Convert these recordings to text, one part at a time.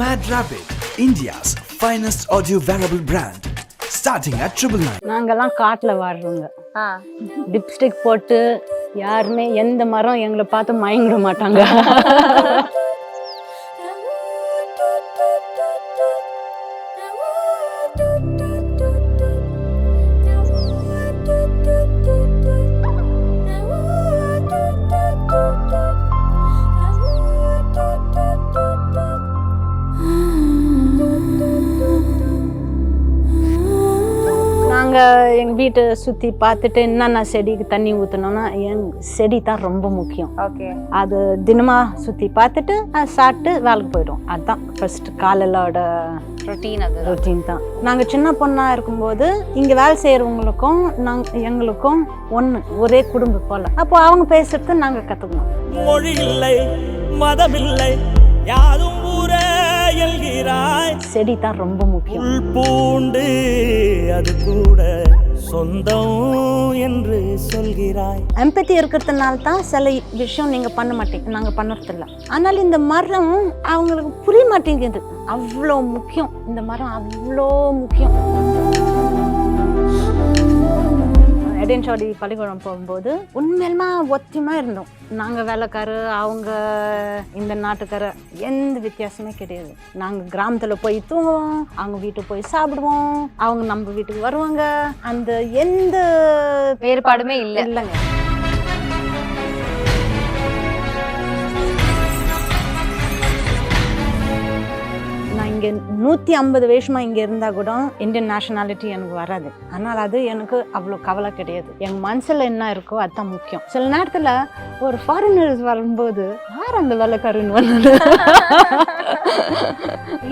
Mad Rabbit, India's finest audio wearable brand, starting at 999. நாங்கெல்லாம் காட்டுல வாழ்றோங்க. Dipstick போட்டு யாருமே எந்த மரம் எங்களை பார்த்து மயங்கிட மாட்டாங்க. நாங்கள் எங்கள் வீட்டை சுற்றி பார்த்துட்டு என்னென்ன செடிக்கு தண்ணி ஊற்றணும்னா என் செடி தான் ரொம்ப முக்கியம். ஓகே, அது தினமாக சுற்றி பார்த்துட்டு சாப்பிட்டு வேலைக்கு போய்டும். அதுதான் ஃபர்ஸ்ட் காலையிலோட ரொட்டீன் தான். நாங்கள் சின்ன பொண்ணாக இருக்கும்போது இங்கே வேலை செய்கிறவங்களுக்கும் எங்களுக்கும் ஒரே குடும்பம் போல். அப்போ அவங்க பேசுறது நாங்கள் கற்றுக்கணும். மொழி இல்லை, மதமில்லை, யாரும் செடி தான் ரொம்ப முக்கியம். பூண்டு அது கூட சொந்தம் என்று சொல்கிறாய். எம்பத்தி இருக்கிறதுனால தான் சில விஷயம் நீங்க பண்ண மாட்டீங்க, நாங்க பண்ணுறதில்ல. ஆனால் இந்த மரம் அவங்களுக்கு புரிய மாட்டேங்குது. அவ்வளோ முக்கியம் இந்த மரம், அவ்வளோ முக்கியம். எடன்ஷாடி பள்ளிக்கூடம் போகும்போது உண்மையிலுமா ஒத்தியமா இருந்தோம். நாங்கள் வேலைக்காரு, அவங்க இந்த நாட்டுக்கார, எந்த வித்தியாசமே கிடையாது. நாங்கள் கிராமத்தில் போய் தூங்குவோம், அவங்க வீட்டுக்கு போய் சாப்பிடுவோம், அவங்க நம்ம வீட்டுக்கு வருவாங்க. அந்த எந்த வேறுபாடுமே இல்லைங்க. இங்கே 150 வருஷமா இங்கே இருந்தால் கூட இந்தியன் நேஷனாலிட்டி எனக்கு வராது. ஆனால் அது எனக்கு அவ்வளோ கவலை கிடையாது. எங்கள் மனசில் என்ன இருக்கோ அதுதான் முக்கியம். சில நேரத்தில் ஒரு ஃபாரினர்ஸ் வரும்போது யார் அந்த வெள்ளைக்காரன் வந்தது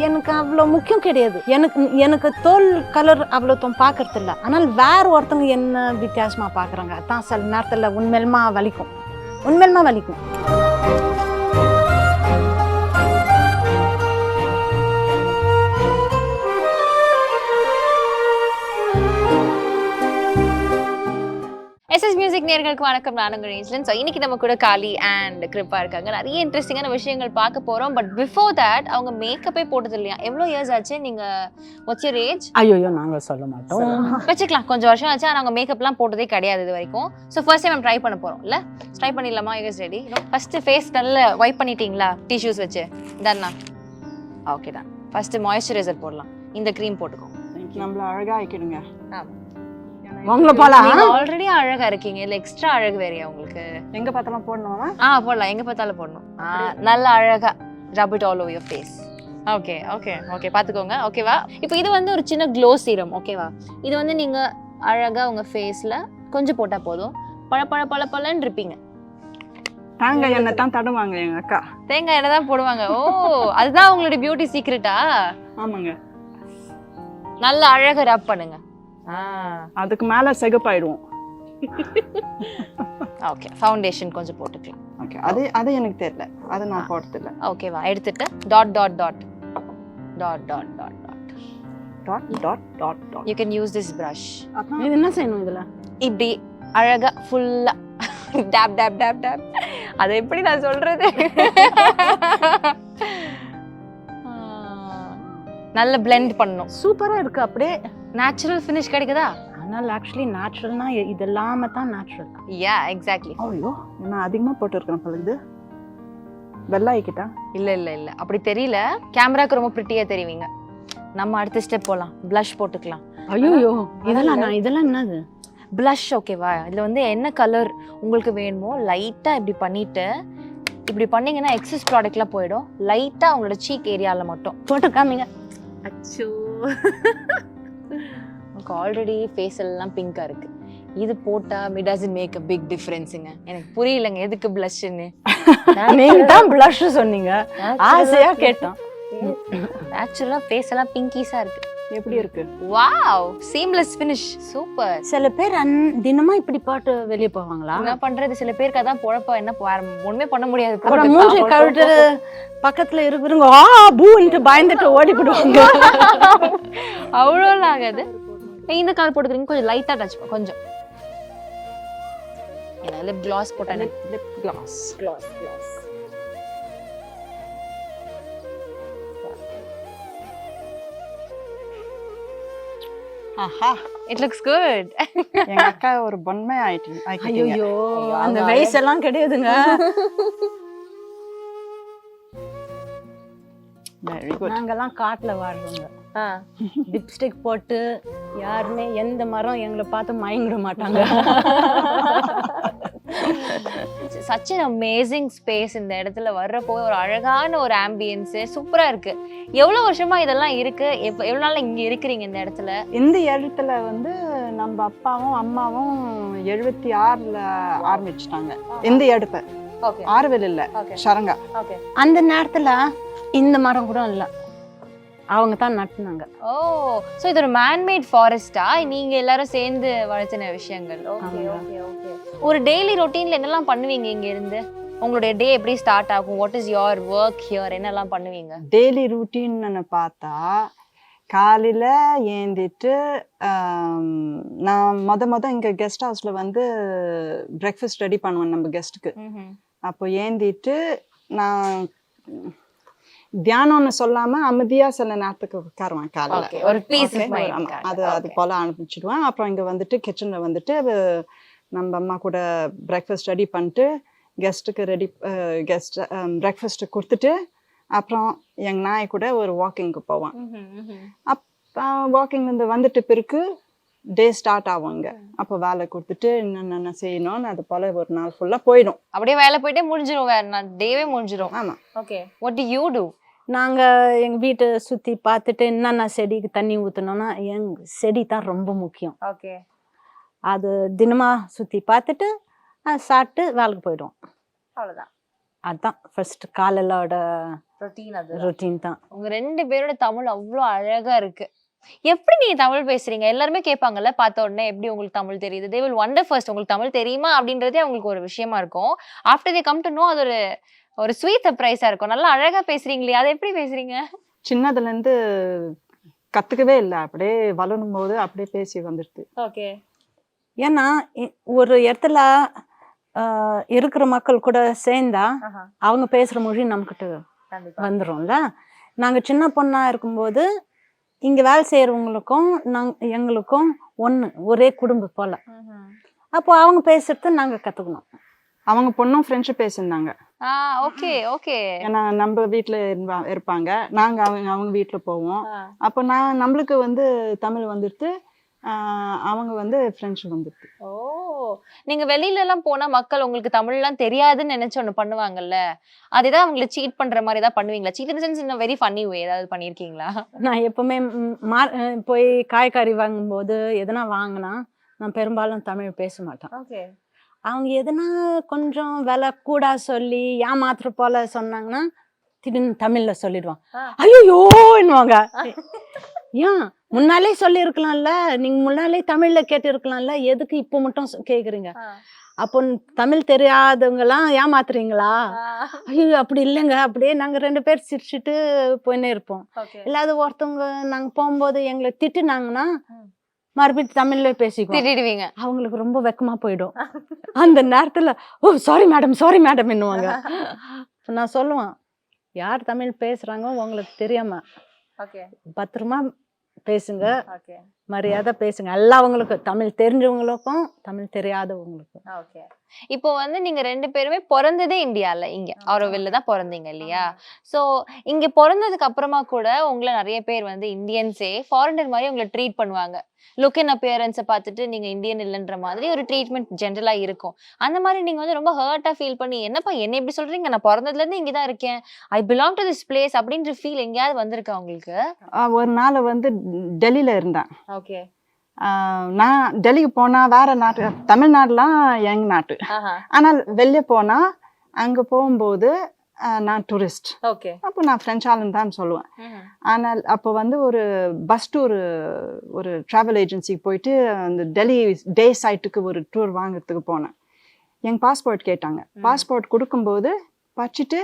எனக்கு அவ்வளோ முக்கியம் கிடையாது. எனக்கு தோல் கலர் அவ்வளோ பார்க்கறது இல்லை. ஆனால் வேற ஒருத்தவங்க என்ன வித்தியாசமாக பார்க்குறாங்க. அதுதான் சில நேரத்தில் உண்மையிலுமா வலிக்கும். எஸ்எஸ் மியூசிக் நேயர்களுக்கு வணக்கம். நான் உங்கள் ரேஞ்ச்லன். ஸோ இன்னைக்கு நம்ம கூட காளி அண்ட் கிருப்பா இருக்காங்க. நிறைய இன்ட்ரெஸ்டிங்கான விஷயங்கள் பார்க்க போகிறோம். பட் பிஃபோர் தட் அவங்க மேக்கப்பே போட்டது இல்லையா? எவ்வளோ இயர்ஸ் ஆச்சு? நீங்கள் வாட்ஸ் யுவர் ஏஜ்? ஐயோ, நாங்கள் சொல்ல மாட்டோம். வச்சுக்கலாம், கொஞ்சம் வருஷம் ஆச்சு. ஆனால் அவங்க மேக்கப்லாம் போட்டதே கிடையாது இது வரைக்கும். ஸோ ஃபர்ஸ்ட் டைம் நம்ம ட்ரை பண்ண போகிறோம். இல்லை ட்ரை பண்ணிடலாமா? Use ready? ஃபர்ஸ்ட் ஃபேஸ் நல்லா வைப் பண்ணிட்டீங்களா டிஷ்யூஸ் வச்சு? டன்னா? ஓகே தான். ஃபர்ஸ்ட் மாய்ஸ்சரைசர் போடலாம். இந்த க்ரீம் போட்டுக்கோங்க. நம்மள அழகாக ஆக்கிடுங்க. ஆமாம், உங்களை போல ஆல்ரெடி அழகா இருக்கீங்க. இல்ல எக்ஸ்ட்ரா அழகு வேறையா உங்களுக்கு? எங்க பார்த்தாலும் போடணுமா? போடலாம், எங்க பார்த்தாலும் போடணும். நல்ல அழகா rub it all over your face. Okay okay okay, பாத்துக்கோங்க. ஓகேவா? இப்போ இது வந்து ஒரு சின்ன க்ளோ சீரம். ஓகேவா? இது வந்து நீங்க அழகா உங்க ஃபேஸ்ல கொஞ்சம் போட்டா போதும், பள பள பள பளன்னு இருப்பீங்க. தேங்காய் எண்ணெய் தான் தடுவாங்க எங்க அக்கா. தேங்காய் எண்ணெய் தான் போடுவாங்க. ஓ, அதுதான் உங்களுடைய பியூட்டி சீக்ரெட்டா? ஆமாங்க. நல்ல அழகா ரப் பண்ணுங்க. அதுக்கு மேல செகப்பாயிடுவோம். ஓகே, ஃபவுண்டேஷன் கொஞ்சம் போட்டுக்கலாம். ஓகே, அது எனக்கு தெரியல, அது நான் போடுறது இல்ல. ஓகேவா? எடுத்துட்டு dot dot dot dot dot dot dot dot dot dot. you can use this brush. இது என்ன செய்யணும் இதுல? இப்படி அழகா ஃபுல்லா டேப் டேப் டேப் டேப். அது எப்படி நான் சொல்றது? நல்ல blend பண்ணனும். சூப்பரா இருக்கு. அப்படியே நேச்சுரல் ஃபினிஷ் கிடைக்குதா? ஆனால் ஆக்சுவலி நேச்சுரல்னா இதெல்லாம தான் நேச்சுரல். யா, எக்ஸாக்ட்லி. ஐயோ, நான் அதிகமா போட்டு இருக்கேன் பொழுது. வெள்ளாயிக்கிட்டா? இல்ல இல்ல இல்ல, அப்படி தெரியல. கேமராக்கு ரொம்ப பிரிட்டியா தெரிவிங்க. நம்ம அடுத்த ஸ்டெப் போலாம். blush போட்டுக்கலாம். ஐயோ, இதெல்லாம் என்னது? blush. ஓகேவா? இதுல வந்து என்ன கலர் உங்களுக்கு வேணுமோ லைட்டா இப்படி பண்ணிட்டு, இப்படி பண்ணீங்கன்னா எக்ஸஸ் ப்ராடக்ட்லாம் போயிடும். லைட்டா உங்களோட சீக் ஏரியால மட்டும் போட்டு காமிங்க. அச்சோ, உங்களுக்கு ஆல்ரெடி ஃபேஸ் எல்லாம் பிங்கா இருக்கு. இது போட்டா it doesn't make a big differenceங்க. எனக்கு புரியலங்க எதுக்கு blushன்னு. நீங்க தான் blush சொன்னீங்க, ஆசையா கேட்டோம். நேச்சுரலா ஃபேஸ் எல்லாம் பிங்கிஸா இருக்கு. எப்படி இருக்கு? Wow, seamless finish, super. சில பேர் தினமா இப்படி போட்டு வெளிய போவாங்களா? என்ன பண்றது, சில பேருக்கு அதான் பொழப்பா. என்ன ஒண்ணுமே பண்ண முடியாது. அப்புறம் மூஞ்சி கழுட்டு பக்கத்துல இருக்குறவங்க பூன்ட்டு பயந்துட்டு ஓடி போடுவாங்க. அவ்வளோலாம் ஆகாது. இந்த கலர் போட்டுக்கிறீங்க, கொஞ்சம் லைட்டா டச் கொஞ்சம். லிப் கிளாஸ் போட்டேன். Lip gloss. ஆஹா இட் லுக்ஸ் குட். எங்க அக்கா ஒரு பொன்மை ஆயிட்டீங்க. ஐயோ அந்த வயசெல்லாம் கிடையாதுங்க. Very good. நாங்கெல்லாம் காட்டுல வாழ்றோங்க. லிப்ஸ்டிக் போட்டு யாருமே எந்த மரம் எங்களை பார்த்து மயங்கிட மாட்டாங்க. such an amazing space. இந்த இடத்துல வர்றப்போ ஒரு அழகான ஒரு ஆம்பியன்ஸ் சூப்பரா இருக்கு. எவ்வளவு வருஷமா இதெல்லாம் இருக்கு? எவ்வளவு நாள் இங்க இருக்கிறீங்க இந்த இடத்துல? இந்த இடத்துல வந்து நம்ம அப்பாவும் அம்மாவும் 76ல ஆரம்பிச்சிட்டாங்க இந்த இடத்த. ஆறுவேல் இல்ல, சரங்கா. அந்த நேரத்துல இந்த மரம் கூட இல்ல, அவங்க தான் நட்டுனாங்க. ஓ, சோ இது ஒரு மேன்மேட் ஃபாரஸ்டா? நீங்க எல்லாரும் சேர்ந்து வளர்த்தின விஷயங்கள். Okay okay okay. ஒரு டெய்லி ரொட்டீன்ல என்னெல்லாம் பண்ணுவீங்க இங்க இருந்து? உங்களுடைய டே எப்படி ஸ்டார்ட் ஆகும்? What is your work here? என்னெல்லாம் பண்ணுவீங்க? டெய்லி ரூட்டீன்னு பார்த்தா காலையில ஏந்திட்டு நான் மொத இங்க கெஸ்ட் ஹவுஸ்ல வந்து பிரேக்ஃபாஸ்ட் ரெடி பண்ணுவேன் நம்ம கெஸ்ட்டுக்கு. அப்போ ஏந்திட்டு நான் தியானம்னு சொல்லாம அமைதியா சில நேரத்துக்கு உட்காருவேன் காலையில. ஒரு பீஸ் அது போல அனுப்பிச்சிடுவேன். அப்புறம் இங்க வந்துட்டு கிச்சன்ல வந்துட்டு நம்ம அம்மா கூட பிரேக்ஃபாஸ்ட் ரெடி பண்ணிட்டு கெஸ்ட்டுக்கு பிரேக்ஃபாஸ்ட் கொடுத்துட்டு அப்புறம் எங்க நாய் கூட ஒரு வாக்கிங்க்கு போவேன். வாக்கிங் வந்துட்டு பிறகு டே ஸ்டார்ட் ஆகுங்க. அப்போ வேலை கொடுத்துட்டு என்னென்ன செய்யணும்னு அது போல ஒரு நாள் ஃபுல்லா போயிடும். அப்படியே வேலை போயிட்டே முடிஞ்சிடும், வேற நாள் டேவே முடிஞ்சிடும். ஆமா. Okay, what to you to? நாங்க எங்க வீட்டை சுத்தி பார்த்துட்டு என்னென்ன செடிக்கு தண்ணி ஊத்தணும்னா எங்க செடி தான் ரொம்ப முக்கியம். ஓகே, அது தினமா சுத்தி பார்த்துட்டு சாப்பிட்டு வேலைக்கு போயிடும். அவ்வளவுதான். அதுதான் ஃபர்ஸ்ட் காலையிலோட ரொட்டீன். அது ரொட்டீன் தான். உங்க ரெண்டு பேரோட தமிழ் அவ்வளோ அழகா இருக்கு. எப்படி நீங்க தமிழ் பேசுறீங்க? எல்லாருமே கேட்பாங்கல்ல பார்த்த உடனே, எப்படி உங்களுக்கு தமிழ் தெரியுது? தே வில் வண்டர் ஃபர்ஸ்ட் உங்களுக்கு தமிழ் தெரியுமா அப்படின்றதே அவங்களுக்கு ஒரு விஷயமா இருக்கும். After they come to know அது ஒரு ஸ்வீட் சர்ப்ரைஸா இருக்கும். நல்லா அழகா பேசுறீங்களே, அதை எப்படி பேசுறீங்க? சின்னதுல இருந்து கத்துக்கவே இல்லை, அப்படியே வளரும் போது அப்படியே பேசி வந்துடுது. ஓகே. ஏன்னா ஒரு இடத்துல இருக்கிற மக்கள் கூட சேர்ந்தா அவங்க பேசுற மொழி நமக்கிட்ட வந்துடும்ல. நாங்க சின்ன பொண்ணா இருக்கும்போது இங்க வேலை செய்யறவங்களுக்கும் எங்களுக்கும் ஒரே குடும்பம் போல. அப்போ அவங்க பேசுறது நாங்க கத்துக்கணும். அவங்க பொண்ணும் ஃப்ரெஞ்சு பேசியிருந்தாங்க. Okay okay. ஏன்னா நம்ம வீட்டுல இருப்பாங்க, நாங்க அவங்க வீட்டுல போவோம். அப்போ நம்மளுக்கு வந்து தமிழ் வந்துடுது, அவங்க வந்து ஃப்ரெஞ்சு வந்துடுது. ஓ, நீங்க வெளியில எல்லாம் போனா மக்கள் உங்களுக்கு தமிழ் எல்லாம் தெரியாதுன்னு நினைச்சு ஒண்ணு பண்ணுவாங்கல்ல, அதுதான் அவங்களை சீட் பண்ற மாதிரி ஏதாவது பண்ணுவீங்களா? Cheat in sense in very funny way ஏதாவது பண்ணிருக்கீங்களா? நான் எப்பவுமே போய் காய்கறி வாங்கும்போது எதனா வாங்கினா நான் பெரும்பாலும் தமிழ் பேச மாட்டேன். ஓகே. அவங்க எதனா கொஞ்சம் விலை கூட சொல்லி ஏமாத்துற போல சொன்னாங்கன்னா திடீர்னு தமிழ்ல சொல்லிடுவான். ஐயோன்னுவாங்க. ஏன் முன்னாலே சொல்லி இருக்கலாம்ல, நீங்க முன்னாலே தமிழ்ல கேட்டு இருக்கலாம்ல, எதுக்கு இப்போ மட்டும் கேக்குறீங்க? அப்போ தமிழ் தெரியாதவங்க எல்லாம் ஏமாத்துறீங்களா? ஐயோ அப்படி இல்லைங்க. அப்படியே நாங்க 2 பேர் சிரிச்சுட்டு போயின்னே இருப்போம். இல்லாத ஒருத்தவங்க நாங்க போகும்போது எங்களை திட்டுனாங்கன்னா மறுபடியும் தமிழ்ல பேசிக்குவோம். அவங்களுக்கு ரொம்ப வெக்கமா போயிடும். அந்த நேரத்துல ஓ சாரி மேடம் என்னுவாங்க. நான் சொல்லுவேன், யார் தமிழ் பேசுறாங்க உங்களுக்கு தெரியாம பத்திரமா பேசுங்க, மரியாதை பேசுங்க. எல்லாவங்களுக்கும், தமிழ் தெரிஞ்சவங்களுக்கும் தமிழ் தெரியாதவங்களுக்கும். ஓகே. இப்போ வந்து நீங்க 2 பேருமே பிறந்ததே இந்தியால, இங்க ஆரோவில்ல தான் பிறந்தீங்க இல்லையா? சோ இங்க பிறந்ததுக்கு அப்புறமா கூட உங்களை நிறைய பேர் வந்து இந்தியன்ஸே ஃபாரினர் மாதிரி உங்களை ட்ரீட் பண்ணுவாங்க. லுக் அண்ட் அப்பியரன்ஸை பார்த்துட்டு நீங்க இந்தியன் இல்லைன்ற மாதிரி ஒரு ட்ரீட்மெண்ட் ஜென்ரலா இருக்கும். அந்த மாதிரி நீங்க வந்து ரொம்ப ஹர்ட்டா ஃபீல் பண்ணி, என்னப்பா என்ன எப்படி சொல்றீங்க, நான் பிறந்ததுல இருந்து இங்கதான் இருக்கேன், I belong to this place அப்படின்ற ஃபீல் எங்கேயாவது வந்திருக்கா உங்களுக்கு? ஒரு நாள் வந்து டெல்லியில இருந்தேன். ஓகே. நான் டெல்லிக்கு போனா வேற நாட்டு, தமிழ்நாடுலாம் எங்க நாட்டு, ஆனால் வெளியே போனா அங்க போகும்போது நான் டூரிஸ்ட். ஓகே. அப்போ நான் ஃப்ரெஞ்சாலன் தான் சொல்லுவேன். ஆனால் அப்போ வந்து ஒரு பஸ் டூர், ஒரு ட்ராவல் ஏஜென்சிக்கு போயிட்டு அந்த டெல்லி டே சைட்டுக்கு ஒரு டூர் வாங்கிறதுக்கு போனேன். எங்கள் பாஸ்போர்ட் கேட்டாங்க. பாஸ்போர்ட் கொடுக்கும்போது படிச்சுட்டு,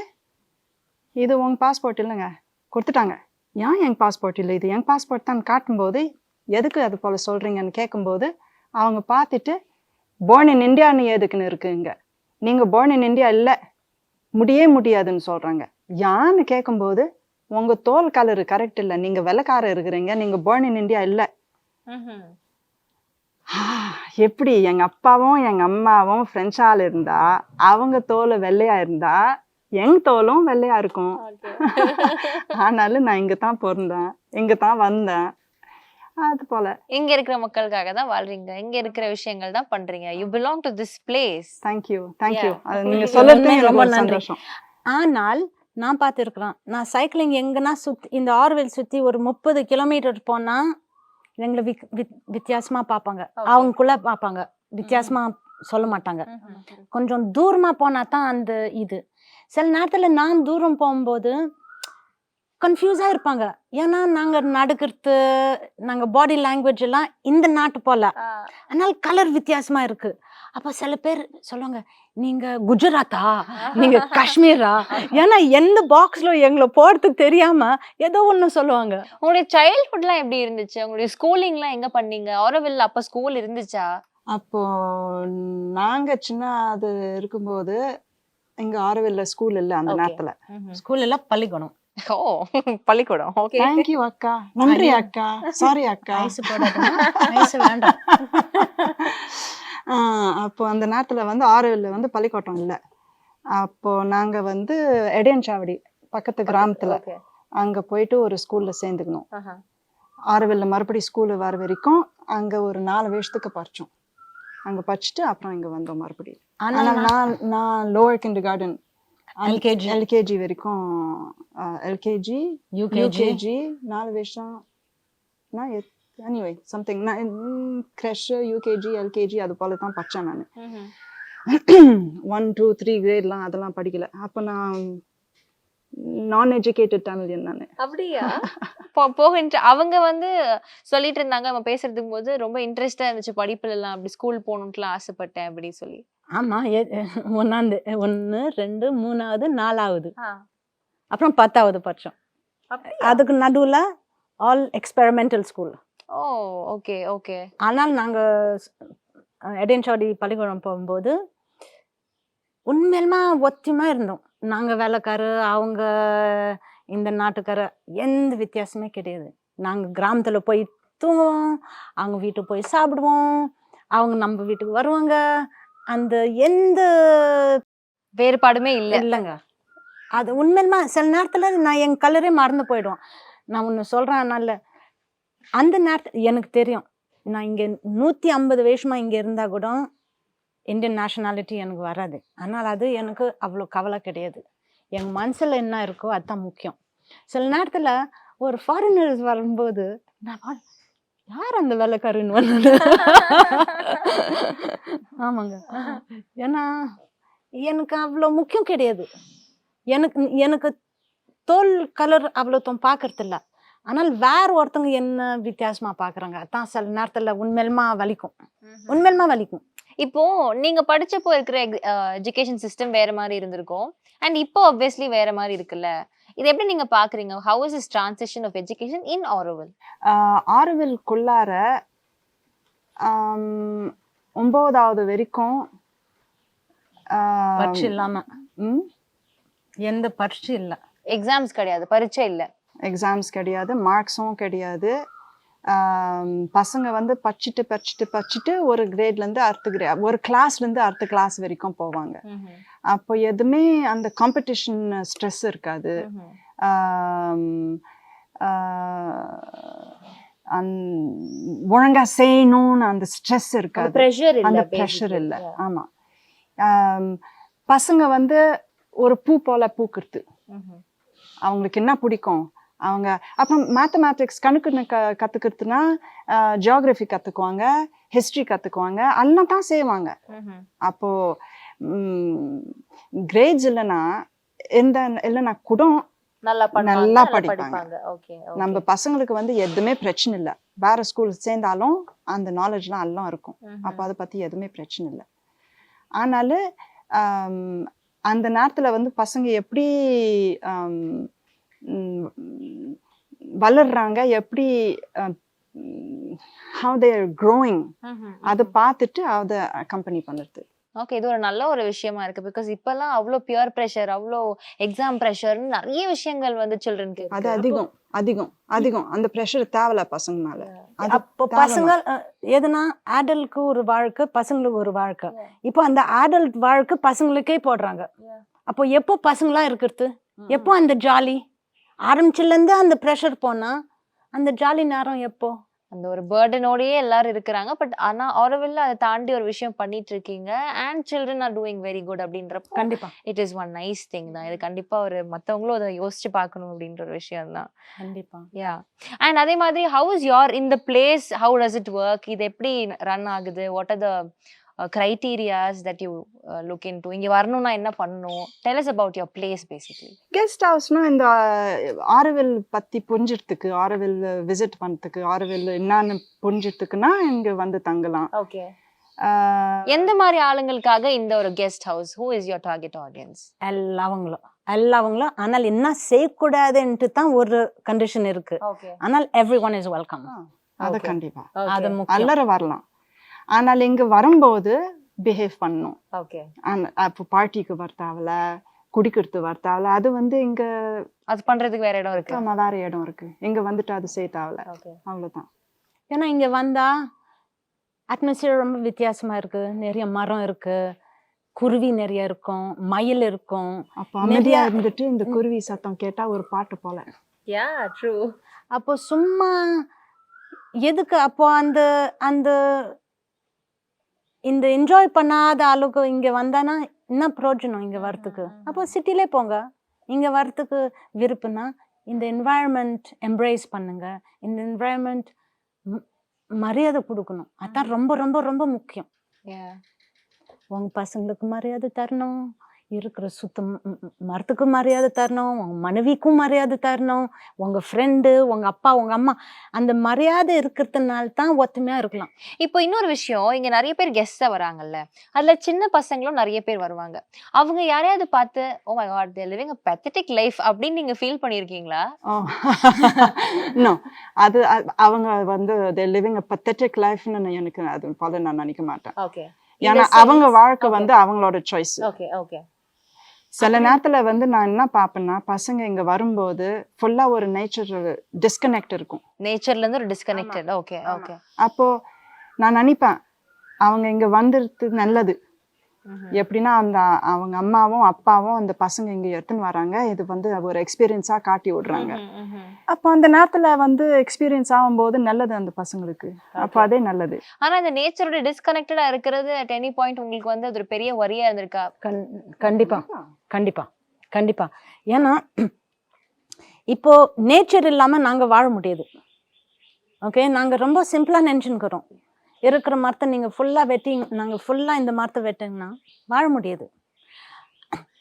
இது உங்கள் பாஸ்போர்ட் இல்லைங்க, கொடுத்துட்டாங்க. ஏன் எங்கள் பாஸ்போர்ட் இல்லை, இது எங்கள் பாஸ்போர்ட் தான் காட்டும்போது எதுக்கு அது போல் சொல்கிறீங்கன்னு கேட்கும்போது அவங்க பார்த்துட்டு born in இந்தியான்னு எதுக்குன்னு இருக்குங்க, நீங்கள் born in இந்தியா இல்லை, முடியாதுன்னு சொல்கிறாங்க. யான்னு கேட்கும்போது உங்கள் தோல் கலரு கரெக்ட் இல்லை, நீங்கள் வெள்ளைக்காரர் இருக்கிறீங்க, நீங்கள் born in இந்தியா இல்லை, எப்படி எங்க அப்பாவும் எங்க அம்மாவும் பிரெஞ்சு ஆள் இருந்தா அவங்க தோல் வெள்ளையா இருந்தா எங்க தோலும் வெள்ளையா இருக்கும். ஆனாலும் நான் இங்க தான் பிறந்தேன், இங்க தான் வந்தேன். அது போல இங்க இருக்கிற மக்களுக்காக தான் வாழ்றீங்க, இங்க இருக்கிற விஷயங்கள் தான் பண்றீங்க. You belong to this place. Thank you அது நீங்க சொல்றது எனக்கு ரொம்ப ரொம்ப நன்றி. சந்தோஷம். ஆனால் நான் பார்த்துருக்குறேன், நான் சைக்கிளிங் எங்கன்னா சுற்றி இந்த ஆர்வெல் சுற்றி ஒரு 30 கிலோமீட்டர் போனால் எங்களை வித்தியாசமாக பார்ப்பாங்க, அவங்களுக்குள்ள பார்ப்பாங்க, வித்தியாசமாக சொல்ல மாட்டாங்க. கொஞ்சம் தூரமாக போனால் தான் அந்த இது. சில நேரத்தில் நான் தூரம் போகும்போது கன்ஃபியூஸாக இருப்பாங்க. ஏன்னா நாங்கள் நடக்கிறது, நாங்கள் பாடி லாங்குவேஜ் எல்லாம் இந்த நாட்டு போல, அதனால கலர் வித்தியாசமாக இருக்குது. அப்போ சில பேர் சொல்லுவாங்க, நீங்கள் குஜராத்தா, நீங்கள் காஷ்மீரா, ஏன்னா எந்த பாக்ஸில் எங்களை போகிறதுக்கு தெரியாமல் ஏதோ ஒன்று சொல்லுவாங்க. உங்களுடைய சைல்ட்ஹுட்லாம் எப்படி இருந்துச்சு? உங்களுடைய ஸ்கூலிங்லாம் எங்க பண்ணீங்க? ஆரோவில் அப்போ ஸ்கூல் இருந்துச்சா? அப்போ நாங்க சின்ன அது இருக்கும்போது இங்க ஆரோவில்ல ஸ்கூல் இல்லை அந்த நேரத்துல. ஸ்கூல் எல்லாம் பள்ளிக்கூடம். ஓ, பள்ளிக்கூடம். ஓகே, தேங்க்யூ அக்கா, நன்றி அக்கா, சாரி அக்கா. வயசு போடாதுன்னா வயசு வேண்டாம். அப்போ அந்த நேரத்துல வந்து ஆரோவில்ல வந்து பள்ளிக்கூடம் இல்லை. அப்போ நாங்க வந்து எடையன்சாவடி பக்கத்து கிராமத்துல அங்க போயிட்டு ஒரு ஸ்கூல்ல சேர்ந்துக்கணும். ஆரோவில்ல மறுபடியும் ஸ்கூல் வர வரைக்கும் அங்க ஒரு 4 வருஷத்துக்கு படிச்சோம். அங்க படிச்சுட்டு அப்புறம் இங்க வந்தோம் மறுபடியும். ஆனா நான் லோவர் கிண்டர் கார்டன் எல்கேஜி வரைக்கும், எல்கேஜி யூகேஜி 4 வருஷம். நான் anyway something crush UKG LKG அது போல தான் படித்தேன் நான். 1, 2, 3 கிரேட்லாம் அதெல்லாம் படிக்கல. அப்போ நான் நான் எஜுகேட்டட் தமிழியன் நான். அப்படியா? போகின்ற அவங்க வந்து சொல்லிட்டு இருந்தாங்க, நம்ம பேசுறதுக்கு போது ரொம்ப இன்ட்ரெஸ்டா இருந்துச்சு படிப்புல எல்லாம், அப்படி ஸ்கூல் போகணும்ட்டுலாம் ஆசைப்பட்டேன் அப்படி சொல்லி. ஆமா, 1, 2, 3, 4, அப்புறம் 10வது படிச்சோம். அதுக்கு நடுவுல ஆல் எக்ஸ்பெரிமெண்டல் ஸ்கூல். ஓ, ஓகே ஓகே. ஆனால் நாங்க எடையன்சாவடி பள்ளிக்கூடம் போகும்போது உண்மையிலுமா ஒத்தியமா இருந்தோம். நாங்க வேலைக்காரு, அவங்க இந்த நாட்டுக்கார, எந்த வித்தியாசமே கிடையாது. நாங்க கிராமத்துல போய் தூங்குவோம், அவங்க வீட்டுக்கு போய் சாப்பிடுவோம், அவங்க நம்ம வீட்டுக்கு வருவாங்க. அந்த எந்த வேறுபாடுமே இல்லைங்க. அது உண்மையிலுமா சில நேரத்துல நான் என் கலரே மறந்து போயிடுவோம். நான் ஒன்று சொல்றேன், நல்ல அந்த நேரத்தில் எனக்கு தெரியும், நான் இங்கே 150 வருஷமா இங்கே இருந்தா கூட இந்தியன் நேஷனாலிட்டி எனக்கு வராது. ஆனால் அது எனக்கு அவ்வளோ கவலை கிடையாது. என் மனசில் என்ன இருக்கோ அதுதான் முக்கியம். சில நேரத்தில் ஒரு ஃபாரினர்ஸ் வரும்போது நான் யார் அந்த வேலைக்காரன்னு வந்தது. ஆமாங்க, ஏன்னா எனக்கு அவ்வளோ முக்கியம் கிடையாது. எனக்கு தோல் கலர் அவ்வளோ பார்க்கறது இல்லை. ஆனால் வேற ஒருத்தவங்க என்ன வித்தியாசமா பார்க்குறாங்க, அதான் சில நேரத்தில் உண்மையிலுமா வலிக்கும். இப்போ நீங்க படிச்சப்போ இருக்கிற எஜுகேஷன் சிஸ்டம் வேற மாதிரி இருந்திருக்கும், அண்ட் இப்போ ஆப்வியஸ்லி வேற மாதிரி இருக்குல்ல. இது எப்படி நீங்க பாக்குறீங்க? How is this transition of education in Auroville? ஆரோவில்குள்ளார 9வது வரைக்கும் பரீட்சை இல்லாம, எந்த பரீட்சை இல்லை, எக்ஸாம்ஸ் கிடையாது, பரீட்சை இல்லை, எக்ஸாம்ஸ் கிடையாது, மார்க்ஸும் கிடையாது. பசங்க வந்து படிச்சுட்டு ஒரு கிரேட்லேருந்து அடுத்த கிரேட், ஒரு கிளாஸ்லேருந்து அடுத்த கிளாஸ் வரைக்கும் போவாங்க. அப்போ எதுவுமே அந்த காம்படிஷன் ஸ்ட்ரெஸ் இருக்காது. ஒழுங்கா செய்யணும்னு அந்த ஸ்ட்ரெஸ் இருக்காது, அந்த ப்ரெஷர் இல்லை. ஆமாம், பசங்க வந்து ஒரு பூ போல பூக்குறது, அவங்களுக்கு என்ன பிடிக்கும் அவங்க. அப்புறம் மேத்தமேட்டிக்ஸ் கணக்கு கற்றுக்கிறதுனா ஜியாகிரஃபி கற்றுக்குவாங்க, ஹிஸ்ட்ரி கற்றுக்குவாங்க, எல்லாம் தான் செய்வாங்க. அப்போது கிரேட்ஸ் இல்லைன்னா கூட நல்லா படிப்பாங்க. நம்ம பசங்களுக்கு வந்து எதுவுமே பிரச்சனை இல்லை. வேற ஸ்கூல் சேர்ந்தாலும் அந்த நாலேஜ்லாம் எல்லாம் இருக்கும். அப்போ அதை பற்றி எதுவுமே பிரச்சனை இல்லை. ஆனாலும் அந்த நேரத்தில் வந்து பசங்க எப்படி வளர்றாங்க, எப்படி how they are growing, அதை பார்த்துட்டு அதை அக்கம்பெனி பண்ணுறது. ஓகே, இது ஒரு நல்ல ஒரு விஷயமா இருக்கு. பிகாஸ் இப்பெல்லாம் அவ்வளோ பியர் ப்ரெஷர், அவ்வளோ எக்ஸாம் ப்ரெஷர்னு நிறைய விஷயங்கள் வந்து சில்ட்ரனுக்கு அது அதிகம் அந்த ப்ரெஷர் தேவையில்ல பசங்க மேல. அப்போ பசங்க எதுனா ஆடல்ட்க்கு ஒரு வாழ்க்கை, பசங்களுக்கு ஒரு வாழ்க்கை. இப்போ அந்த ஆடல்ட் வாழ்க்கை பசங்களுக்கே போடுறாங்க. அப்போ எப்போ பசங்களா இருக்கிறது, எப்போ அந்த ஜாலி ஆரம்பிச்சிலேருந்து அந்த ப்ரெஷர் போனா அந்த ஜாலி நேரம் எப்போ? அந்த ஒரு பேர்டனோடயே எல்லாரும் இருக்கிறாங்க. பட் ஆனா ஆரோவில்ல அதை தாண்டி ஒரு விஷயம் பண்ணிட்டு இருக்கீங்க. And children are doing very good அப்படின்றப்போ கண்டிப்பா it is one nice thing தான். இது கண்டிப்பா ஒரு மத்தவங்களும் அதை யோசிச்சு பார்க்கணும் அப்படின்ற ஒரு விஷயம் தான். கண்டிப்பா. யா. அண்ட் அதே மாதிரி ஹவு இஸ் யோர் இந்த place, how does it work, இது எப்படி ரன் ஆகுது, what are the criterias that you look into, இங்க வரணும்னா என்ன பண்ணணும்? Tell us about your place basically. Guest ஹவுஸ்னா இந்த ஆரோவில் பத்தி புரிஞ்சிறதுக்கு, ஆரோவில் விசிட் பண்றதுக்கு, ஆரோவில் என்னன்னு புரிஞ்சிறதுக்குன்னா இங்க வந்து தங்கலாம். ஓகே. எந்த மாதிரி ஆளுங்களுக்காக இந்த ஒரு guest house? who is your target audience? எல்லாவங்களும் ஆனால் என்ன செய்யக்கூடாதுன்ட்டு தான் ஒரு கண்டிஷன் இருக்கு. ஆனால் everyone is welcome. அது கண்டிப்பா அது முக்கியம். எல்லாரும் வரலாம். ஆனால் இங்க வரும்போது பிஹேவ் பண்ணணும். ஓகே. அப்போ பார்ட்டிக்கு வரத்தாவல, குடிக்கிறது வரத்தாவல, அது வந்து இங்க அது பண்றதுக்கு வேற இடம் இருக்கு. ஆமா, வேற இடம் இருக்கு. இங்க வந்துட்டு அது செய்யத்தாவல. அவ்வளவுதான். ஏன்னா இங்க வந்தா அட்மாஸ்பியர் ரொம்ப வித்தியாசமா இருக்கு. நிறைய மரம் இருக்கு, குருவி நிறைய இருக்கும், மயில் இருக்கும். அப்போ அமைதியா இருந்துட்டு இந்த குருவி சத்தம் கேட்டா ஒரு பாட்டு போல. அப்போ சும்மா எதுக்கு அப்போ அந்த அந்த இந்த என்ஜாய் பண்ணாத அளவுக்கு இங்க வந்தானா என்ன பிரயோஜனம் இங்க வரத்துக்கு? அப்போ சிட்டிலே போங்க. இங்க வரத்துக்கு விருப்பம்னா இந்த என்வாயர்மெண்ட் எம்ப்ரேஸ் பண்ணுங்க. இந்த என்வாயர்மெண்ட் மரியாதை கொடுக்கணும். அதான் ரொம்ப ரொம்ப ரொம்ப முக்கியம். உங்க பசங்களுக்கு மரியாதை தரணும், இருக்கிற சுத்தம் மரத்துக்கு மரியாதை தரணும், உங்க மனைவிக்கும் மரியாதை தரணும், உங்க ஃப்ரெண்டு, உங்க அப்பா, உங்க அம்மா, அந்த மரியாதை இருக்கிறதுனால தான் ஒத்துமையா இருக்கலாம். இப்போ இன்னொரு விஷயம், இங்க நிறைய பேர் கெஸ்டா வராங்கல்ல, அதுல சின்ன பசங்களும் நிறைய பேர் வருவாங்க. அவங்க யாரையாவது பார்த்து oh my god they living a pathetic life அப்படின்னு நீங்க ஃபீல் பண்ணிருக்கீங்களா? நோ, அது அவங்க வந்து தே லிவிங் a pathetic lifeன்னு எனக்கு அது போல நான் நினைக்க மாட்டேன். ஓகே. ஏன்னா அவங்க வாழ்க்கை வந்து அவங்களோட சாய்ஸ். ஓகே. ஓகே. சில நேரத்துல வந்து நான் என்ன பாப்பேன்னா, பசங்க இங்க வரும்போது ஃபுல்லா ஒரு நேச்சர் டிஸ்கனெக்ட் இருக்கும். நேச்சர்ல இருந்து ஒரு டிஸ்கனெக்டட். ஓகே. ஓகே. அப்போ நான் நினைப்பேன் அவங்க இங்க வந்துறது நல்லது. எப்படின்னா அந்த அவங்க அம்மாவும் அப்பாவும் அந்த பசங்க இங்க எடுத்துன்னு வராங்க, இது வந்து ஒரு எக்ஸ்பீரியன்ஸா காட்டி விடுறாங்க. அப்போ அந்த நேரத்துல வந்து எக்ஸ்பீரியன்ஸ் ஆகும்போது நல்லது அந்த பசங்களுக்கு. அப்போ அதே நல்லது. ஆனா இந்த நேச்சரோட டிஸ்கனெக்டடா இருக்கிறது at any point உங்களுக்கு வந்து அது ஒரு பெரிய வரியா இருந்திருக்கா? கண்டிப்பா கண்டிப்பா கண்டிப்பா. ஏன்னா இப்போ நேச்சர் இல்லாம நாங்க வாழ முடியாது. ஓகே, நாங்க ரொம்ப சிம்பிளா நினைச்சுக்கிறோம். இருக்கிற மரத்தை நீங்க ஃபுல்லா வெட்டி, நாங்க ஃபுல்லா இந்த மரத்தை வெட்டிங்கன்னா வாழ முடியாது.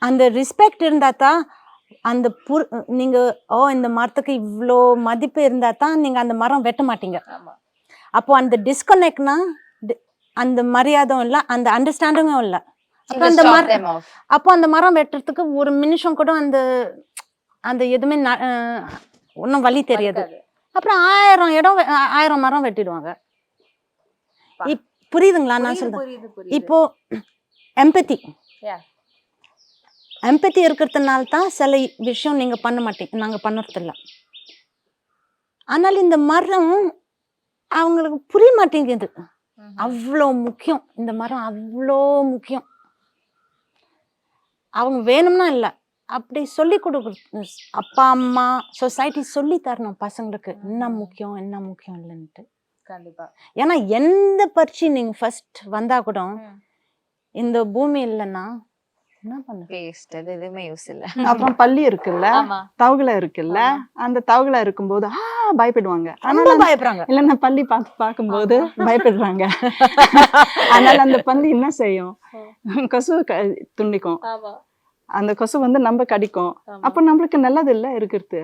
அந்த ரெஸ்பெக்ட் இருந்தா தான் அந்த நீங்க இந்த மரத்துக்கு இவ்வளோ மதிப்பு இருந்தா தான் நீங்க அந்த மரம் வெட்ட மாட்டீங்க. அப்போ அந்த டிஸ்கனெக்ட்னா அந்த மரியாதையும் இல்லை, அந்த அண்டர்ஸ்டாண்டிங்கும் இல்லை. அப்போ அந்த மரம் அந்த மரம் வெட்டுறதுக்கு ஒரு நிமிஷம் கூட அந்த அந்த எதுவுமே ஒன்றும் வழி தெரியாது. அப்புறம் 1000 மரம் வெட்டிடுவாங்க. புரியுதுங்களா நான் சொல்றேன்? இப்போ எம்பத்தி இருக்கிறதுனால தான் சில விஷயம் நீங்க பண்ண மாட்டீங்க, நாங்க பண்ணறதில்ல. ஆனால் இந்த மரம் அவங்களுக்கு புரிய மாட்டேங்குது. அவ்வளோ முக்கியம் இந்த மரம், அவ்வளோ முக்கியம். அவங்க வேணும்னா இல்லை, அப்படி சொல்லி கொடுக்குறது அப்பா அம்மா சொசைட்டி சொல்லி தரணும் பசங்களுக்கு என்ன முக்கியம் என்ன முக்கியம் இல்லைன்ட்டு. கண்டிப்பா. ஏன்னா எந்த பரிச்சு நீங்க ஃபர்ஸ்ட் வந்தா கூட இந்த பூமி இல்லைன்னா என்ன பண்ண வேஸ்ட், அது எதுவுமே யூஸ் இல்ல. அப்புறம் பள்ளி இருக்குல்ல, தவகளை இருக்குல்ல, அந்த தவகளை இருக்கும்போது பயப்படுவாங்க. ரொம்ப பயப்படுறாங்க. இல்லைன்னா பள்ளி பார்க்கும்போது பயப்படுறாங்க. அதனால அந்த பள்ளி என்ன செய்யும், கொசு துண்டிக்கும். அந்த கொசு வந்து நம்ம கடிக்கும். அப்ப நம்மளுக்கு நல்லது இல்ல இருக்கிறது.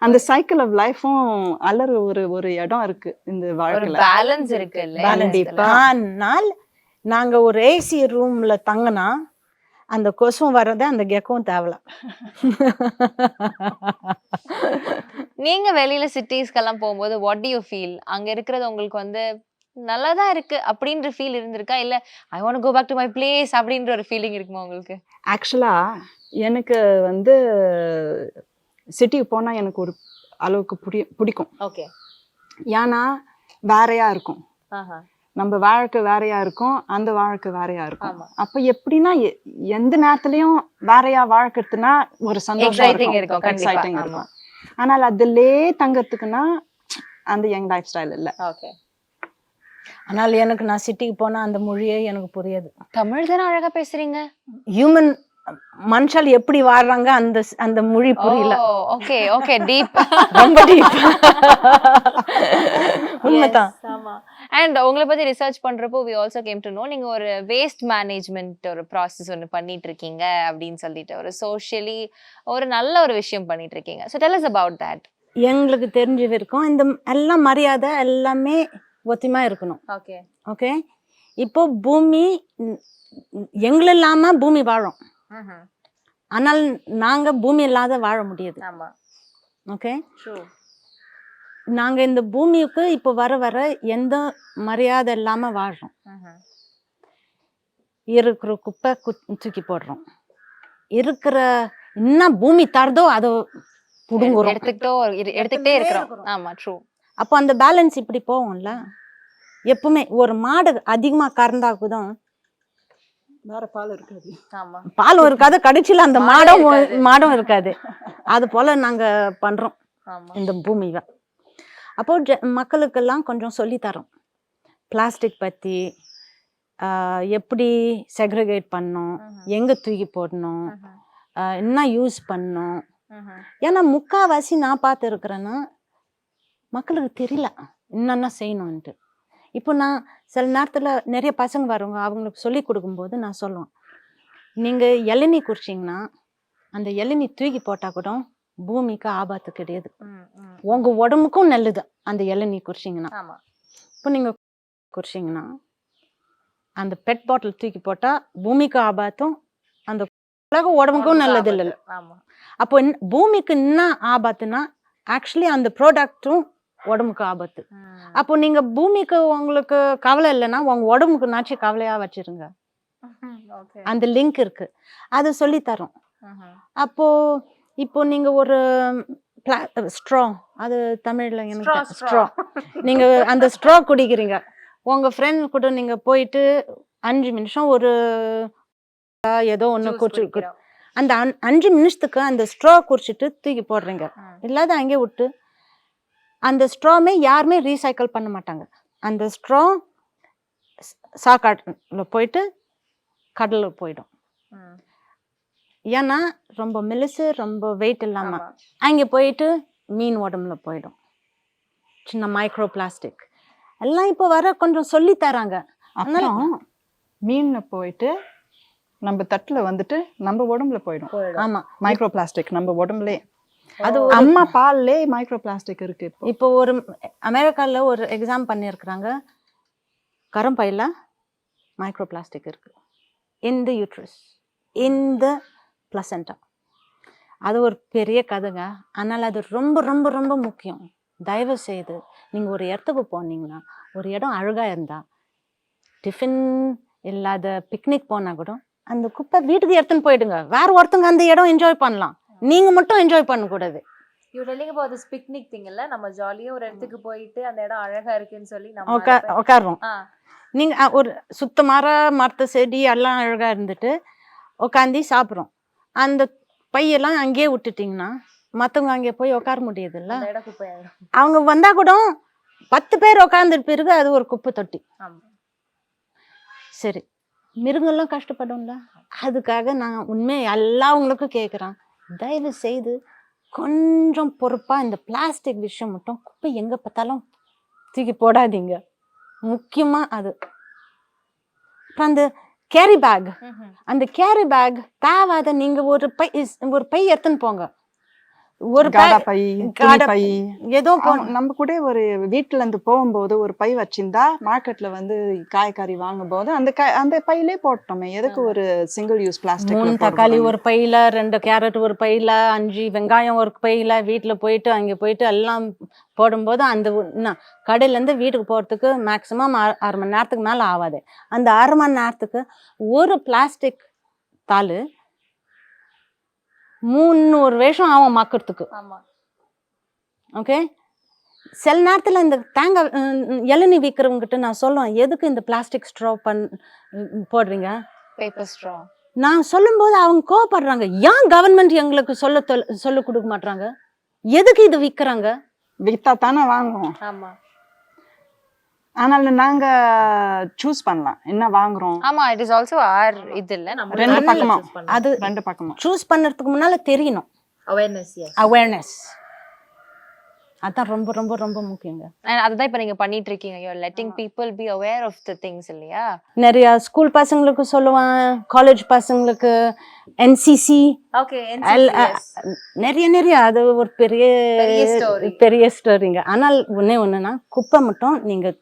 அந்த சைக்கிள் ஆஃப் லைஃபும் அல்லற ஒரு இடம் இருக்கு இந்த வாழ்க்கையில, பேலன்ஸ் இருக்கு. ஆனால் நாங்க ஒரு ஏசி ரூம்ல தங்கினா அந்த கொசும் வர்றது அந்த கெக்கவும் தேவல. நீங்க வெளியில சிட்டிஸ்க்கெல்லாம் போகும்போது வாட் டு யூ ஃபீல்? அங்க இருக்கிறது உங்களுக்கு வந்து நல்லா தான் இருக்கு அப்படின்ற ஃபீல் இருந்திருக்கா இல்ல I want go back to my place அப்படின்ற ஒரு ஃபீலிங் இருக்குமா உங்களுக்கு? ஆக்சுவலாக எனக்கு வந்து சிட்டிக்கு போனால் எனக்கு ஒரு அளவுக்கு பிடிக்கும். ஓகே. ஏன்னா வேறையா இருக்கும், நம்ம வாழ்க்கை வேறையா இருக்கும், அந்த வாழ்க்கை வேறையா இருக்கும். அப்போ எப்படின்னா எந்த நேரத்துலையும் வேறையா வாழ்க்கிறதுனா ஒரு சந்தோஷம் இருக்கும், எக்ஸைட்டிங் இருக்கும். ஆனால் அதிலே தங்கறதுக்குன்னா அந்த யங் லைஃப் ஸ்டைல் இல்லை. ஓகே. ஆனால் எனக்கு நான் சிட்டிக்கு போனா அந்த மொழியே எனக்கு புரியாது. தமிழ் தானே அழகா பேசுறீங்க. ஹியூமன் மனுஷால் எப்படி வாழ்றாங்க அந்த அந்த மொழி புரியல. ஓகே ஓகே, டீப், ரொம்ப டீப். உண்மைதான். ஆமா. அண்ட் உங்களை பத்தி ரிசர்ச் பண்றப்போ we also came to know நீங்க ஒரு வேஸ்ட் மேனேஜ்மெண்ட் ஒரு ப்ராசஸ் ஒன்று பண்ணிட்டு இருக்கீங்க அப்படின்னு சொல்லிட்டு ஒரு சோஷியலி ஒரு நல்ல ஒரு விஷயம் பண்ணிட்டு இருக்கீங்க. So tell us about that. எங்களுக்கு தெரிஞ்ச வரைக்கும் இந்த எல்லாம் மரியாதை எல்லாமே ஒத்திமா இருக்கணும். Okay okay. இப்போ பூமி எங்களை இல்லாம பூமி வாழும், ஆனால் நாங்க பூமி இல்லாத வாழ முடியாது. ஆமா. ஓகே. ட்ரூ. நாங்க இந்த பூமிக்கு இப்போ வர வர எந்த மரியாதை இல்லாம வாழ்றோம். இருக்கிற குப்பை தூக்கி போடுறோம், இருக்கிற என்ன பூமி தரதோ அதை புடுங்குறோம், எடுத்துக்கிட்டே இருக்கிறோம். ஆமா, ட்ரூ. அப்போ அந்த பேலன்ஸ் இப்படி போகும்ல. எப்பவுமே ஒரு மாடு அதிகமா கறந்தாக்குதான் வேற பால் இருக்காது. ஆமா, பாலும் இருக்காது, கடைசியில அந்த மாடும் இருக்காது. அது போல நாங்க பண்றோம் இந்த பூமியில. அப்போ மக்களுக்கெல்லாம் கொஞ்சம் சொல்லித்தரோம் பிளாஸ்டிக் பத்தி, எப்படி செக்ரிகேட் பண்ணணும், எங்க தூக்கி போடணும், என்ன யூஸ் பண்ணணும். ஏன்னா முக்காவாசி நான் பார்த்து இருக்கிறேன்னா மக்களுக்கு தெரியல என்னென்ன செய்யணும்ன்ட்டு. இப்போ நான் சில நேரத்தில் நிறைய பசங்க வருவாங்க, அவங்களுக்கு சொல்லி கொடுக்கும்போது நான் சொல்லுவேன், நீங்கள் இளநீ குடிச்சிங்கன்னா அந்த இளநீ தூக்கி போட்டால் கூட பூமிக்கு ஆபத்து கிடையாது, உங்கள் உடம்புக்கும் நல்லது அந்த இளநீ குடிச்சிங்கன்னா. இப்போ நீங்கள் குடிச்சிங்கன்னா அந்த பெட் பாட்டில் தூக்கி போட்டால் பூமிக்கு ஆபத்தும் அந்த உடம்புக்கும் நல்லது இல்லை. அப்போ பூமிக்கு என்ன ஆபத்துனா ஆக்சுவலி அந்த ப்ராடக்டும் உடம்புக்கு ஆபத்து. அப்போ நீங்க பூமிக்கு உங்களுக்கு கவலை இல்லைன்னா உங்க உடம்புக்கு நாச்சு கவலையா வச்சிருங்க. அந்த லிங்க் இருக்கு, அது சொல்லி தரோம். அப்போ இப்போ நீங்க ஒரு ஸ்ட்ரா, அது தமிழ்ல எனக்கு ஸ்ட்ரா, நீங்க அந்த ஸ்ட்ரா குடிக்கிறீங்க, உங்க ஃப்ரெண்ட் கூட நீங்க போயிட்டு 5 நிமிஷம் ஒரு ஏதோ ஒண்ணு குடிச்சு, அந்த 5 நிமிஷத்துக்கு அந்த ஸ்ட்ரா குடிச்சிட்டு தூக்கி போடுறீங்க, இல்லாத அங்கே விட்டு அந்த ஸ்ட்ராமே யாருமே ரீசைக்கிள் பண்ண மாட்டாங்க. அந்த ஸ்ட்ரா சாக்காட்டில் போயிட்டு கடலில் போயிடும். ஏன்னா ரொம்ப மெலிசு, ரொம்ப வெயிட் இல்லாம அங்கே போயிட்டு மீன் உடம்புல போயிடும். சின்ன மைக்ரோ பிளாஸ்டிக் எல்லாம் இப்போ வர கொஞ்சம் சொல்லி தராங்க. அப்புறம் மீன்ல போயிட்டு நம்ம தட்டுல வந்துட்டு நம்ம உடம்புல போயிடும். ஆமா, மைக்ரோ பிளாஸ்டிக் நம்ம உடம்புலே. அது அம்மா பால்லே மைக்ரோ பிளாஸ்டிக் இருக்கு. இப்போ ஒரு அமெரிக்கால ஒரு எக்ஸாம் பண்ணியிருக்கிறாங்க, கரும்பையில மைக்ரோ பிளாஸ்டிக் இருக்கு, இந்த யூட்ரஸ், இந்த பிளசண்டா. அது ஒரு பெரிய கதைங்க, ஆனால் அது ரொம்ப ரொம்ப ரொம்ப முக்கியம். தயவு செய்து நீங்க ஒரு இடத்துக்கு போனீங்கன்னா, ஒரு இடம் அழகா இருந்தா, டிஃபன் இல்லாத பிக்னிக் போனா கூட அந்த குப்பை வீட்டுக்கு எடுத்துன்னு போயிடுங்க. வேற ஒருத்தங்க அந்த இடம் என்ஜாய் பண்ணலாம், நீங்க மட்டும் என்ஜாய் பண்ண கூடாது. You telling about this picnic thing இல்ல, நம்ம ஜாலியா ஒரு இடத்துக்கு போயிட்டு அந்த இடம் அழகா இருக்குன்னு சொல்லி நம்ம உட்காருவோம். நீங்க ஒரு சுத்தமான மரத்த செடி எல்லாம் அழகா இருந்துட்டு உட்காந்து சாப்பிட்றோம், அந்த பையெல்லாம் அங்கேயே விட்டுட்டீங்கன்னா மற்றவங்க அங்கே போய் உட்கார முடியுதுல்ல. அவங்க வந்தா கூட 10 பேர் உட்காந்துட்டு பிறகு அது ஒரு குப்பை தொட்டி. சரி, மிருகெல்லாம் கஷ்டப்படும்ல. அதுக்காக நான் உண்மையை எல்லாவங்களுக்கும் கேட்குறேன், தயவு செய்து கொஞ்சம் பொறுப்பா இந்த பிளாஸ்டிக் விஷயம் மட்டும் குப்பை எங்க பார்த்தாலும் தூக்கி போடாதீங்க. முக்கியமா அது. அப்புறம் அந்த கேரி பேக், அந்த கேரி பேக் தேவாத நீங்க ஒரு பை எடுத்துன்னு போங்க. ஒரு காடா பை காடா பை ஏதோ நம்ம கூட ஒரு வீட்டுல இருந்து போகும்போது ஒரு பை வச்சிருந்தா மார்க்கெட்ல வந்து காய்கறி வாங்கும் போது அந்த பையிலே போட்டோமே, எதுக்கு ஒரு சிங்கிள் யூஸ் 3 பிளாஸ்டிக் தக்காளி ஒரு பையில, 2 கேரட் ஒரு பையில, 5 வெங்காயம் ஒரு பையில, வீட்டுல போயிட்டு அங்க போயிட்டு எல்லாம் போடும்போது அந்த கடையில இருந்து வீட்டுக்கு போறதுக்கு மேக்சிமம் 6 மணி நேரத்துக்கு மேல ஆகாது. அந்த 6 மணி நேரத்துக்கு ஒரு பிளாஸ்டிக் தாள் 300 வருஷம் ஆகும் மாக்கிறதுக்கு. ஓகே, சில நேரத்துல இந்த தேங்காய் இளநீ விற்கிறவங்ககிட்ட நான் சொல்லுவேன், எதுக்கு இந்த பிளாஸ்டிக் ஸ்ட்ரா போடுறீங்க, பேப்பர் ஸ்ட்ரா. நான் சொல்லும்போது அவங்க கோவப்படுறாங்க. ஏன் கவர்மெண்ட் எங்களுக்கு சொல்ல கொடுக்க மாட்டாங்க, எதுக்கு இது விற்கிறாங்க? வித்தா தானே வாங்குவோம். ஆமா ஆனால் நாங்க சூஸ் பண்ணலாம் என்ன வாங்குறோம். ஆமா, இட் இஸ் ஆல்சோ ஆர் இது இல்ல, நம்ம ரெண்டு பக்கமா அது ரெண்டு பக்கமா சூஸ் பண்ணறதுக்கு முன்னால தெரியணும். அவேர்னஸ் அதான் ரொம்ப ரொம்ப ரொம்ப முக்கியங்க. அதுதான் இப்ப நீங்க பண்ணிட்டு இருக்கீங்க. You are letting people be aware of the things இல்லையா? நிறைய ஸ்கூல் பசங்களுக்கு சொல்லுவேன், காலேஜ் பசங்களுக்கு, என்சிசி, ஓகே, நிறைய அது ஒரு பெரிய ஸ்டோரிங்க. ஆனால் ஒண்ணுன்னா குப்பை மட்டும் நீங்க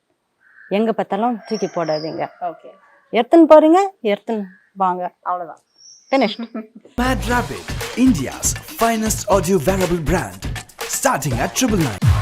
எங்க பார்த்தாலும் தூக்கி போடாதீங்க. ஓகே, எடுத்துன்னு போறீங்க, எடுத்துன்னு வாங்க, அவ்வளவுதான். finished. Mad Rapid, India's finest audio wearable brand, starting at 999.